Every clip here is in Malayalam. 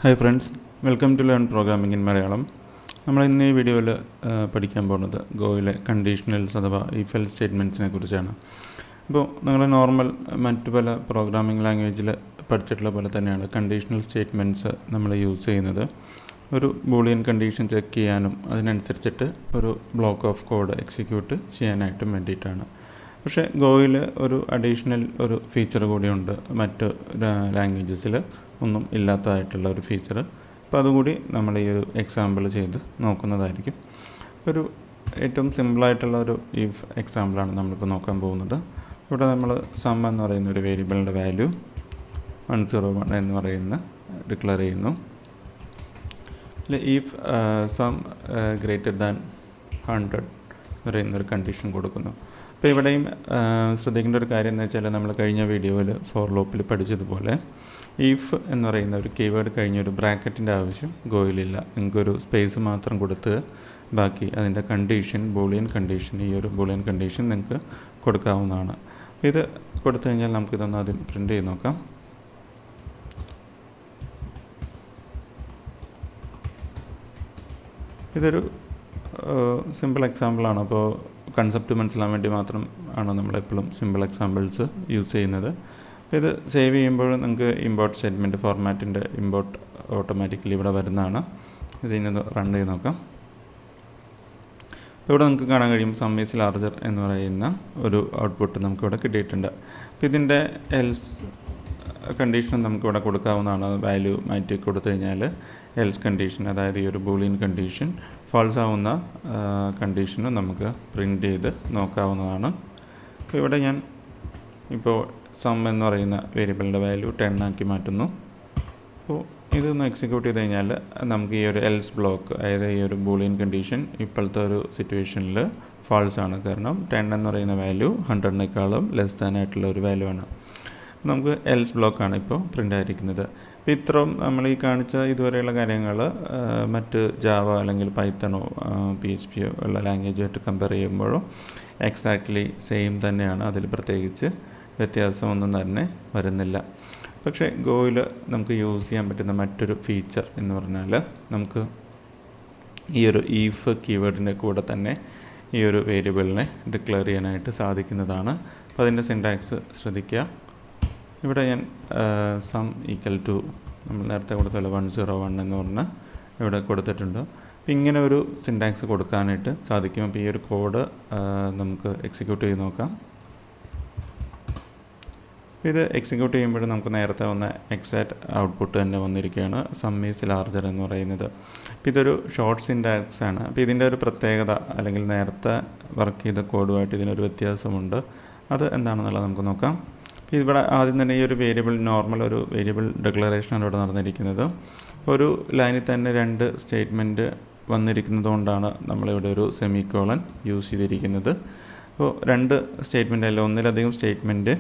Hi friends, welcome to Learn Programming in Malayalam. നമ്മൾ ഇന്ന് ഈ വീഡിയോയിൽ പഠിക്കാൻ പോകുന്നത് ഗോയിലെ കണ്ടീഷണൽസ് അഥവാ ഇഫ് എൽസ് സ്റ്റേറ്റ്മെൻറ്റ്സിനെ കുറിച്ചാണ്. അപ്പോൾ നിങ്ങൾ നോർമൽ മറ്റു പല പ്രോഗ്രാമിംഗ് ലാംഗ്വേജിൽ പഠിച്ചിട്ടുള്ള പോലെ തന്നെയാണ് കണ്ടീഷണൽ സ്റ്റേറ്റ്മെൻറ്റ്സ് നമ്മൾ യൂസ് ചെയ്യുന്നത്. ഒരു ബൂളിയൻ കണ്ടീഷൻ ചെക്ക് ചെയ്യാനും അതിനനുസരിച്ചിട്ട് ഒരു ബ്ലോക്ക് ഓഫ് കോഡ് എക്സിക്യൂട്ട് ചെയ്യാനായിട്ടും വേണ്ടിയിട്ടാണ്. പക്ഷേ ഗോയിൽ ഒരു അഡീഷണൽ ഒരു ഫീച്ചർ കൂടിയുണ്ട്, മറ്റ് ലാംഗ്വേജസിൽ ഒന്നും ഇല്ലാത്തതായിട്ടുള്ള ഒരു ഫീച്ചർ. അപ്പോൾ അതുകൂടി നമ്മൾ ഈ ഒരു എക്സാമ്പിൾ ചെയ്ത് നോക്കുന്നതായിരിക്കും. ഒരു ഏറ്റവും സിമ്പിളായിട്ടുള്ള ഒരു ഇഫ് എക്സാമ്പിളാണ് നമ്മളിപ്പോൾ നോക്കാൻ പോകുന്നത്. ഇവിടെ നമ്മൾ സം എന്ന് പറയുന്ന ഒരു വേരിയബിളിൻ്റെ വാല്യൂ 101 എന്ന് പറയുന്ന ഡിക്ലെയർ ചെയ്യുന്നു. ഇഫ് സം ഗ്രേറ്റർ ദാൻ 100 എന്ന് പറയുന്നൊരു കണ്ടീഷൻ കൊടുക്കുന്നു. അപ്പോൾ ഇവിടെയും ശ്രദ്ധിക്കേണ്ട ഒരു കാര്യം എന്ന് വെച്ചാൽ നമ്മൾ കഴിഞ്ഞ വീഡിയോയിൽ ഫോർ ലൂപ്പിൽ പഠിച്ചതുപോലെ ഇഫ് എന്ന് പറയുന്ന ഒരു കീവേഡ് കഴിഞ്ഞൊരു ബ്രാക്കറ്റിൻ്റെ ആവശ്യം ഗോയിലില്ല. നിങ്ങൾക്കൊരു സ്പേസ് മാത്രം കൊടുത്ത് ബാക്കി അതിൻ്റെ കണ്ടീഷൻ ബൂളിയൻ കണ്ടീഷൻ, ഈ ഒരു ബൂളിയൻ കണ്ടീഷൻ നിങ്ങൾക്ക് കൊടുക്കാവുന്നതാണ്. ഇത് കൊടുത്തു കഴിഞ്ഞാൽ നമുക്കിതൊന്ന് ആദ്യം പ്രിൻ്റ് ചെയ്ത് നോക്കാം. ഇതൊരു സിമ്പിൾ എക്സാമ്പിളാണ്. അപ്പോൾ കൺസെപ്റ്റ് മനസ്സിലാൻ വേണ്ടി മാത്രം ആണ് നമ്മളെപ്പോഴും സിമ്പിൾ എക്സാമ്പിൾസ് യൂസ് ചെയ്യുന്നത്. ഇത് സേവ് ചെയ്യുമ്പോൾ നിങ്ങൾക്ക് ഇമ്പോർട്ട് സ്റ്റേറ്റ്മെൻറ്റ് ഫോർമാറ്റിൻ്റെ ഇമ്പോർട്ട് ഓട്ടോമാറ്റിക്കലി ഇവിടെ വരുന്നതാണ്. ഇതിനൊന്ന് റൺ ചെയ്ത് നോക്കാം. ഇവിടെ നമുക്ക് കാണാൻ കഴിയും സം ഈസ് ലാർജർ എന്ന് പറയുന്ന ഒരു ഔട്ട്പുട്ട് നമുക്കിവിടെ കിട്ടിയിട്ടുണ്ട്. അപ്പോൾ ഇതിൻ്റെ എൽസ് കണ്ടീഷൻ നമുക്കിവിടെ കൊടുക്കാവുന്നതാണ്. വാല്യൂ മാറ്റി കൊടുത്തു കഴിഞ്ഞാൽ എൽസ് കണ്ടീഷൻ, അതായത് ഈ ഒരു ബൂളിയൻ കണ്ടീഷൻ ഫാൾസ് ആവുന്ന കണ്ടീഷന് നമുക്ക് പ്രിൻ്റ് ചെയ്ത് നോക്കാവുന്നതാണ്. അപ്പോൾ ഇവിടെ ഞാൻ ഇപ്പോൾ സം എന്ന് പറയുന്ന വേരിയബിളിൻ്റെ വാല്യൂ 10 ആക്കി മാറ്റുന്നു. അപ്പോൾ ഇതൊന്ന് എക്സിക്യൂട്ട് ചെയ്ത് കഴിഞ്ഞാൽ നമുക്ക് ഈ ഒരു എൽസ് ബ്ലോക്ക്, അതായത് ഈ ഒരു ബൂളിയൻ കണ്ടീഷൻ ഇപ്പോഴത്തെ ഒരു സിറ്റുവേഷനിൽ ഫാൾസ് ആണ്. കാരണം 10 എന്ന് പറയുന്ന വാല്യൂ 100-നേക്കാളും ലെസ് ദാൻ ആയിട്ടുള്ള ഒരു വാല്യൂ ആണ്. നമുക്ക് എൽസ് ബ്ലോക്കാണ് ഇപ്പോൾ പ്രിൻ്റ് ആയിരിക്കുന്നത്. അപ്പോൾ ഇത്രയും നമ്മൾ ഈ കാണിച്ച ഇതുവരെയുള്ള കാര്യങ്ങൾ മറ്റ് ജാവ അല്ലെങ്കിൽ പൈത്തണോ PHP ഉള്ള ലാംഗ്വേജുമായിട്ട് കമ്പയർ ചെയ്യുമ്പോഴും എക്സാക്ട്ലി സെയിം തന്നെയാണ്. അതിൽ പ്രത്യേകിച്ച് വ്യത്യാസമൊന്നും തന്നെ വരുന്നില്ല. പക്ഷേ ഗോയിൽ നമുക്ക് യൂസ് ചെയ്യാൻ പറ്റുന്ന മറ്റൊരു ഫീച്ചർ എന്ന് പറഞ്ഞാൽ നമുക്ക് ഈ ഒരു ഈഫ് കീവേഡിൻ്റെ കൂടെ തന്നെ ഈ ഒരു വേരിയബിളിനെ ഡിക്ലെയർ ചെയ്യാനായിട്ട് സാധിക്കുന്നതാണ്. അപ്പോൾ അതിൻ്റെ സിൻടാക്സ് ശ്രദ്ധിക്കുക. ഇവിടെ ഞാൻ സം ഈക്വൽ ടു നമ്മൾ നേരത്തെ കൊടുത്തല്ല 101 എന്ന് പറഞ്ഞ് ഇവിടെ കൊടുത്തിട്ടുണ്ട്. അപ്പോൾ ഇങ്ങനെ ഒരു സിൻടാക്സ് കൊടുക്കാനായിട്ട് സാധിക്കും. അപ്പോൾ ഈ ഒരു കോഡ് നമുക്ക് എക്സിക്യൂട്ട് ചെയ്ത് നോക്കാം. ഇത് എക്സിക്യൂട്ട് ചെയ്യുമ്പോൾ നമുക്ക് നേരത്തെ വന്ന എക്സാക്റ്റ് ഔട്ട്പുട്ട് തന്നെ വന്നിരിക്കുകയാണ്, സം ഈസ് ലാർജർ എന്ന് പറയുന്നത്. അപ്പോൾ ഇതൊരു ഷോർട്ട് സിൻടാക്സ് ആണ്. അപ്പോൾ ഇതിൻ്റെ ഒരു പ്രത്യേകത അല്ലെങ്കിൽ നേരത്തെ വർക്ക് ചെയ്ത കോഡുമായിട്ട് ഇതിനൊരു വ്യത്യാസമുണ്ട്. അത് എന്താണെന്നുള്ളത് നമുക്ക് നോക്കാം. ഇവിടെ ആദ്യം തന്നെ ഈ ഒരു വേരിയബിൾ നോർമൽ ഒരു വേരിയബിൾ ഡിക്ലറേഷനാണ് ഇവിടെ നടന്നിരിക്കുന്നത്. അപ്പോൾ ഒരു ലൈനിൽ തന്നെ 2 സ്റ്റേറ്റ്മെൻറ്റ് വന്നിരിക്കുന്നത് കൊണ്ടാണ് നമ്മളിവിടെ ഒരു സെമിക്കോളൻ യൂസ് ചെയ്തിരിക്കുന്നത്. അപ്പോൾ 2 സ്റ്റേറ്റ്മെൻറ്റ് അല്ല, ഒന്നിലധികം സ്റ്റേറ്റ്മെൻറ്റ്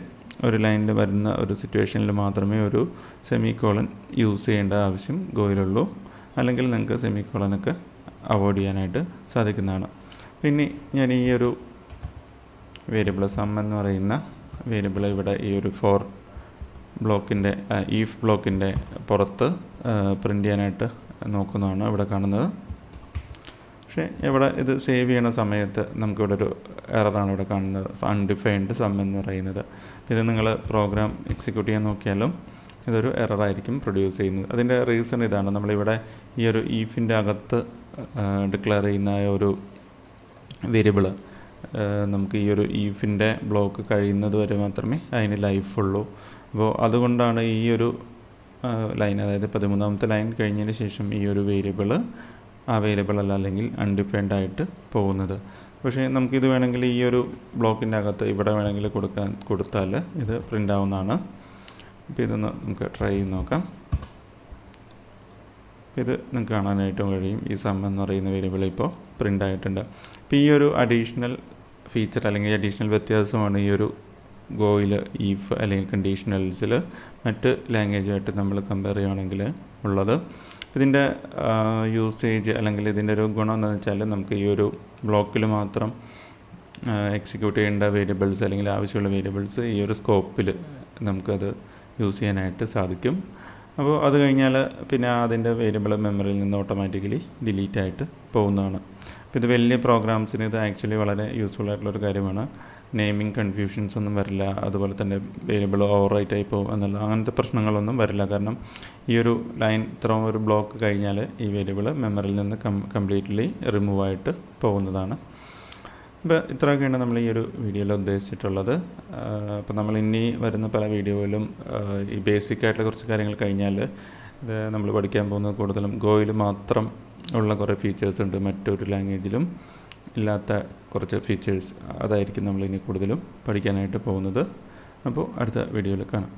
ഒരു ലൈനിൽ വരുന്ന ഒരു സിറ്റുവേഷനിൽ മാത്രമേ ഒരു സെമിക്കോളൻ യൂസ് ചെയ്യേണ്ട ആവശ്യം ഗോയിലുള്ളൂ. അല്ലെങ്കിൽ നിങ്ങൾക്ക് സെമിക്കോളനൊക്കെ അവോയ്ഡ് ചെയ്യാനായിട്ട് സാധിക്കുന്നതാണ്. പിന്നെ ഞാൻ ഈ ഒരു വേരിയബിൾ സം എന്ന് പറയുന്ന വേരിയബിൾ ഇവിടെ ഈ ഒരു ഫോർ ബ്ലോക്കിൻ്റെ ഈഫ് ബ്ലോക്കിൻ്റെ പുറത്ത് പ്രിൻ്റ് ചെയ്യാനായിട്ട് നോക്കുന്നതാണ് ഇവിടെ കാണുന്നത്. പക്ഷേ ഇവിടെ ഇത് സേവ് ചെയ്യണ സമയത്ത് നമുക്കിവിടെ ഒരു എററാണ് ഇവിടെ കാണുന്നത്, അൺഡിഫൈൻഡ് സം എന്ന് പറയുന്നത്. ഇത് നിങ്ങൾ പ്രോഗ്രാം എക്സിക്യൂട്ട് ചെയ്യാൻ നോക്കിയാലും ഇതൊരു എററായിരിക്കും പ്രൊഡ്യൂസ് ചെയ്യുന്നത്. അതിൻ്റെ റീസൺ ഇതാണ്, നമ്മളിവിടെ ഈ ഒരു ഈഫിൻ്റെ അകത്ത് ഡിക്ലെയർ ചെയ്യുന്ന ഒരു വേരിയബിള് നമുക്ക് ഈ ഒരു ഈഫിൻ്റെ ബ്ലോക്ക് കഴിയുന്നത് വരെ മാത്രമേ അതിന് ലൈഫുള്ളൂ. അപ്പോൾ അതുകൊണ്ടാണ് ഈ ഒരു ലൈൻ, അതായത് 13ാമത്തെ ലൈൻ കഴിഞ്ഞതിന് ശേഷം ഈ ഒരു വേരിയബിൾ അവൈലബിൾ അല്ല അല്ലെങ്കിൽ അൺഡിഫൈൻഡ് ആയിട്ട് പോകുന്നത്. പക്ഷേ നമുക്കിത് വേണമെങ്കിൽ ഈ ഒരു ബ്ലോക്കിൻ്റെ അകത്ത് ഇവിടെ വേണമെങ്കിൽ കൊടുത്താൽ ഇത് പ്രിൻ്റ് ആവുന്നതാണ്. അപ്പോൾ ഇതൊന്ന് നമുക്ക് ട്രൈ ചെയ്ത് നോക്കാം. ഇത് നിങ്ങൾക്ക് കാണാനായിട്ടും കഴിയും. ഈ സം എന്ന് പറയുന്ന വേരിയബിൾ ഇപ്പോൾ പ്രിൻ്റ് ആയിട്ടുണ്ട്. അപ്പോൾ ഈ ഒരു അഡീഷണൽ ഫീച്ചർ അല്ലെങ്കിൽ അഡീഷണൽ വ്യത്യാസമാണ് ഈ ഒരു ഗോയിൽ ഈഫ് അല്ലെങ്കിൽ കണ്ടീഷണൽസിൽ മറ്റ് ലാംഗ്വേജുമായിട്ട് നമ്മൾ കമ്പയർ ചെയ്യുകയാണെങ്കിൽ ഉള്ളത്. ഇതിൻ്റെ യൂസേജ് അല്ലെങ്കിൽ ഇതിൻ്റെ ഒരു ഗുണം എന്താണെന്ന് വെച്ചാൽ നമുക്ക് ഈ ഒരു ബ്ലോക്കിൽ മാത്രം എക്സിക്യൂട്ട് ചെയ്യേണ്ട വേരിയബിൾസ് അല്ലെങ്കിൽ ആവശ്യമുള്ള വേരിയബിൾസ് ഈ ഒരു സ്കോപ്പിൽ നമുക്കത് യൂസ് ചെയ്യാനായിട്ട് സാധിക്കും. അപ്പോൾ അത് കഴിഞ്ഞാൽ പിന്നെ അതിൻ്റെ വേരിയബിൾ മെമ്മറിയിൽ നിന്ന് ഓട്ടോമാറ്റിക്കലി ഡിലീറ്റ് ആയിട്ട് പോകുന്നതാണ്. അപ്പോൾ ഇത് വലിയ പ്രോഗ്രാംസിന് ഇത് ആക്ച്വലി വളരെ യൂസ്ഫുൾ ആയിട്ടുള്ളൊരു കാര്യമാണ്. നെയിമിങ് കൺഫ്യൂഷൻസ് ഒന്നും വരില്ല, അതുപോലെ തന്നെ വേരിയബിൾ ഓവർ റൈറ്റ് ആയി പോകും എന്നുള്ള അങ്ങനത്തെ പ്രശ്നങ്ങളൊന്നും വരില്ല. കാരണം ഈ ഒരു ലൈൻ ഇത്ര ഒരു ബ്ലോക്ക് കഴിഞ്ഞാൽ ഈ വേരിയബിൾ മെമ്മറിയിൽ നിന്ന് കംപ്ലീറ്റ്ലി റിമൂവ് ആയിട്ട് പോകുന്നതാണ്. അപ്പോൾ ഇത്രയൊക്കെയാണ് നമ്മൾ ഈ ഒരു വീഡിയോയിൽ ഉദ്ദേശിച്ചിട്ടുള്ളത്. അപ്പോൾ നമ്മൾ ഇനി വരുന്ന പല വീഡിയോയിലും ഈ ബേസിക് ആയിട്ടുള്ള കുറച്ച് കാര്യങ്ങൾ കഴിഞ്ഞാൽ ഇത് നമ്മൾ പഠിക്കാൻ പോകുന്നത് കൂടുതലും ഗോയിൽ മാത്രം ഉള്ള കുറേ ഫീച്ചേഴ്സ് ഉണ്ട്, മറ്റൊരു ലാംഗ്വേജിലും ഇല്ലാത്ത കുറച്ച് ഫീച്ചേഴ്സ്, അതായിരിക്കും നമ്മൾ ഇനി കൂടുതലും പഠിക്കാനായിട്ട് പോകുന്നത്. അപ്പോൾ അടുത്ത വീഡിയോയിൽ കാണാം.